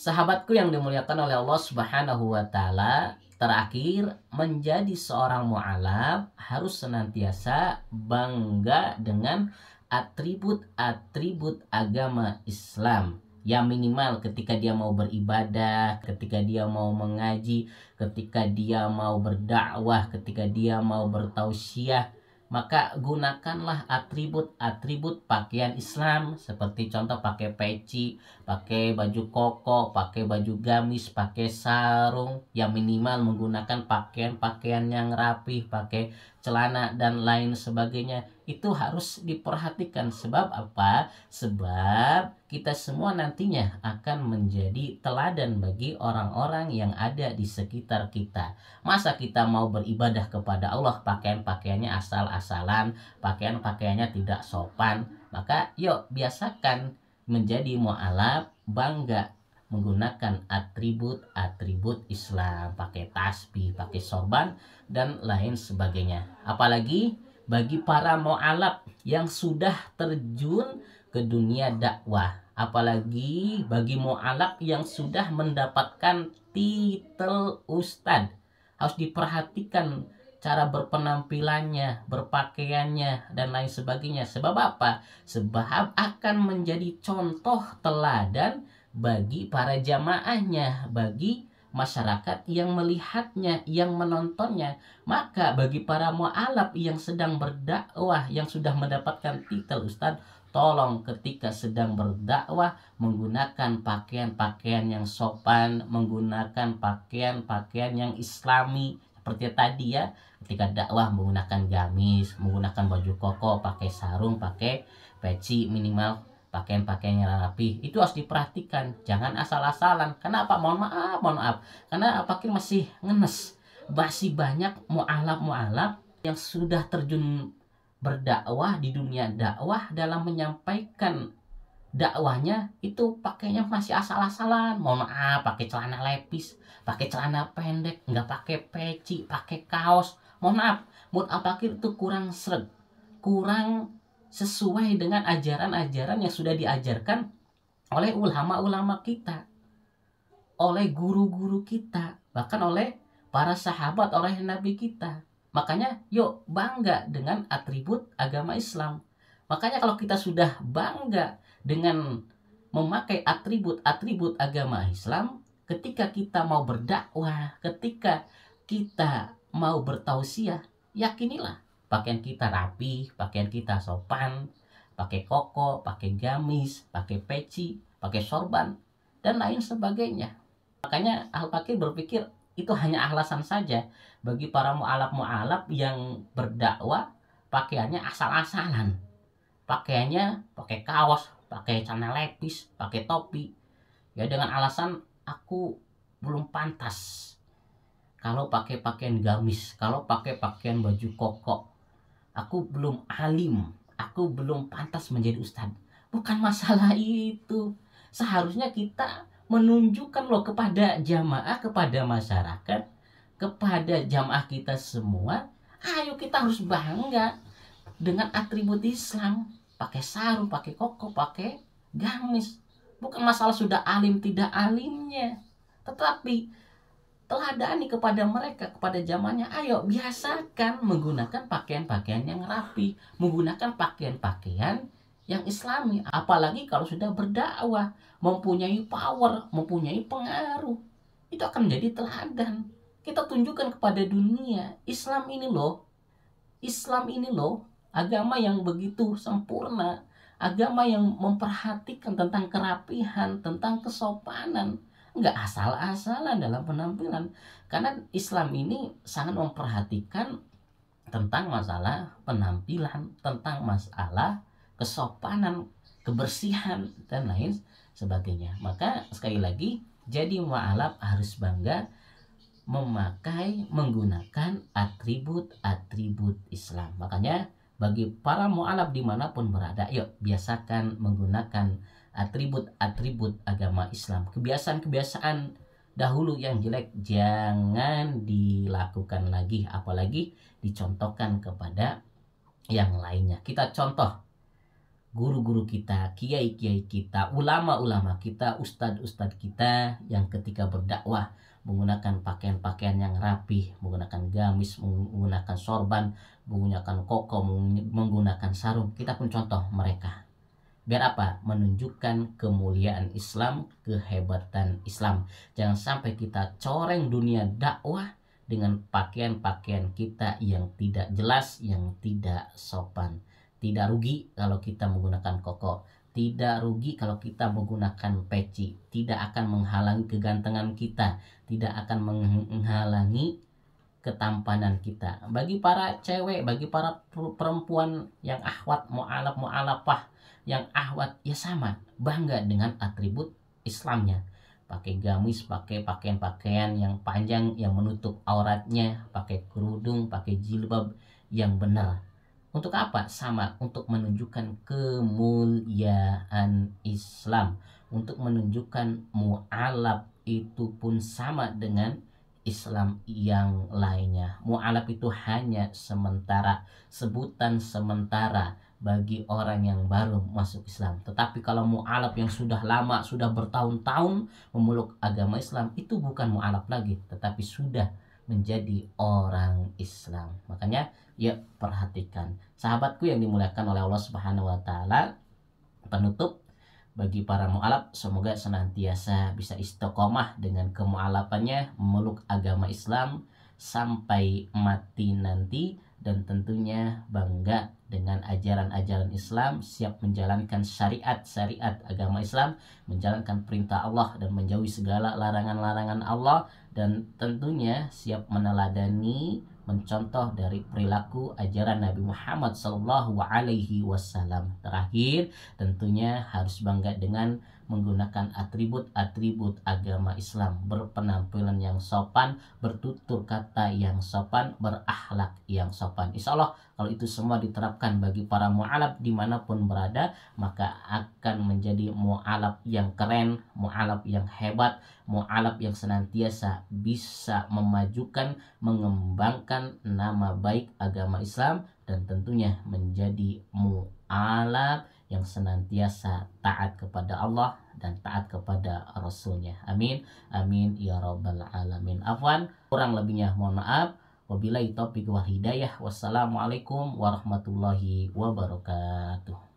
Sahabatku yang dimuliakan oleh Allah Subhanahu wa taala, terakhir menjadi seorang mu'alaf harus senantiasa bangga dengan atribut-atribut agama Islam. Ya minimal ketika dia mau beribadah, ketika dia mau mengaji, ketika dia mau berdakwah, ketika dia mau bertausiah, maka gunakanlah atribut-atribut pakaian Islam, seperti contoh pakai peci, pakai baju koko, pakai baju gamis, pakai sarung. Yang minimal menggunakan pakaian-pakaian yang rapi, pakai celana dan lain sebagainya. Itu harus diperhatikan. Sebab apa? Sebab kita semua nantinya akan menjadi teladan bagi orang-orang yang ada di sekitar kita. Masa kita mau beribadah kepada Allah pakaian-pakaiannya asal-asalan, pakaian-pakaiannya tidak sopan? Maka yuk biasakan menjadi mu'alaf, bangga menggunakan atribut-atribut Islam, pakai tasbih, pakai sorban dan lain sebagainya. Apalagi bagi para mu'alaf yang sudah terjun ke dunia dakwah, apalagi bagi mu'alaf yang sudah mendapatkan titel ustadz, harus diperhatikan cara berpenampilannya, berpakaiannya, dan lain sebagainya. Sebab apa? Sebab akan menjadi contoh teladan bagi para jamaahnya, bagi masyarakat yang melihatnya, yang menontonnya. Maka bagi para mu'alaf yang sedang berdakwah, yang sudah mendapatkan titel ustadz, tolong ketika sedang berdakwah menggunakan pakaian-pakaian yang sopan, menggunakan pakaian-pakaian yang islami. Seperti tadi ya, ketika dakwah menggunakan gamis, menggunakan baju koko, pakai sarung, pakai peci, minimal pakaian-pakaian yang rapi. Itu harus diperhatikan, jangan asal-asalan. Kenapa? Mohon maaf. Karena apakah masih ngenes. Masih banyak mu'alaf-mu'alaf yang sudah terjun berdakwah di dunia dakwah, dalam menyampaikan dakwahnya itu pakainya masih asal-asalan. Mohon maaf, pakai celana lepis, pakai celana pendek, nggak pakai peci, pakai kaos. Mohon maaf, menurut apakah itu kurang sreg, kurang sesuai dengan ajaran-ajaran yang sudah diajarkan oleh ulama-ulama kita, oleh guru-guru kita, bahkan oleh para sahabat, oleh Nabi kita. Makanya yuk bangga dengan atribut agama Islam. Makanya kalau kita sudah bangga dengan memakai atribut-atribut agama Islam, ketika kita mau berdakwah, ketika kita mau bertausiah, yakinilah pakaian kita rapi, pakaian kita sopan, pakai koko, pakai gamis, pakai peci, pakai sorban, dan lain sebagainya. Makanya Al-Fakir berpikir itu hanya alasan saja bagi para mu'alaf-mu'alaf yang berdakwah pakaiannya asal-asalan. Pakaiannya pakai kaos, pakai celana lepis, pakai topi. Ya dengan alasan aku belum pantas kalau pakai pakaian gamis, kalau pakai pakaian baju koko. Aku belum alim, aku belum pantas menjadi ustadz. Bukan masalah itu. Seharusnya kita menunjukkan loh kepada jamaah, kepada masyarakat, kepada jamaah kita semua, ayo kita harus bangga dengan atribut Islam. Pakai sarung, pakai koko, pakai gamis. Bukan masalah sudah alim tidak alimnya, tetapi teladani kepada mereka, kepada zamannya. Ayo biasakan menggunakan pakaian-pakaian yang rapi, menggunakan pakaian-pakaian yang islami. Apalagi kalau sudah berdakwah, mempunyai power, mempunyai pengaruh, itu akan menjadi teladan. Kita tunjukkan kepada dunia, Islam ini loh agama yang begitu sempurna, agama yang memperhatikan tentang kerapihan, tentang kesopanan, nggak asal-asalan dalam penampilan. Karena Islam ini sangat memperhatikan tentang masalah penampilan, tentang masalah kesopanan, kebersihan, dan lain sebagainya. Maka sekali lagi, jadi mu'alaf harus bangga menggunakan atribut-atribut Islam. Makanya bagi para mu'alaf dimanapun berada, yuk biasakan menggunakan atribut-atribut agama Islam. Kebiasaan-kebiasaan dahulu yang jelek jangan dilakukan lagi, apalagi dicontohkan kepada yang lainnya. Kita contoh guru-guru kita, kiai-kiai kita, ulama-ulama kita, ustadz-ustadz kita yang ketika berdakwah menggunakan pakaian-pakaian yang rapih, menggunakan gamis, menggunakan sorban, menggunakan koko, menggunakan sarung. Kita pun contoh mereka. Biar apa? Menunjukkan kemuliaan Islam, kehebatan Islam. Jangan sampai kita coreng dunia dakwah dengan pakaian-pakaian kita yang tidak jelas, yang tidak sopan. Tidak rugi kalau kita menggunakan koko. Tidak rugi kalau kita menggunakan peci. Tidak akan menghalangi kegantengan kita. Tidak akan menghalangi ketampanan kita. Bagi para cewek, bagi para perempuan yang ahwat, mu'alaf, yang ahwat, ya sama, bangga dengan atribut Islamnya. Pakai gamis, pakai pakaian-pakaian yang panjang yang menutup auratnya, pakai kerudung, pakai jilbab yang benar. Untuk apa? Sama, untuk menunjukkan kemuliaan Islam, untuk menunjukkan mu'alaf itu pun sama dengan Islam yang lainnya. Mu'alaf itu hanya sementara, sebutan sementara bagi orang yang baru masuk Islam. Tetapi kalau mu'alaf yang sudah lama, sudah bertahun-tahun memeluk agama Islam, itu bukan mu'alaf lagi, tetapi sudah menjadi orang Islam. Makanya ya perhatikan, sahabatku yang dimuliakan oleh Allah Subhanahu wa taala, penutup bagi para mu'alaf, semoga senantiasa bisa istiqomah dengan kemu'alafannya, memeluk agama Islam sampai mati nanti, dan tentunya bangga dengan ajaran-ajaran Islam, siap menjalankan syariat-syariat agama Islam, menjalankan perintah Allah dan menjauhi segala larangan-larangan Allah, dan tentunya siap meneladani, mencontoh dari perilaku ajaran Nabi Muhammad SAW. Terakhir, tentunya harus bangga dengan menggunakan atribut-atribut agama Islam, berpenampilan yang sopan, bertutur kata yang sopan, berakhlak yang sopan. Insya Allah kalau itu semua diterapkan bagi para mu'alaf dimanapun berada, maka akan menjadi mu'alaf yang keren, mu'alaf yang hebat, mu'alaf yang senantiasa bisa memajukan, mengembangkan nama baik agama Islam, dan tentunya menjadi mu'alaf yang senantiasa taat kepada Allah dan taat kepada Rasulnya. Amin, amin ya rabbal alamin. Afwan, kurang lebihnya mohon maaf. Wabillahi taufiq wal hidayah. Wassalamualaikum warahmatullahi wabarakatuh.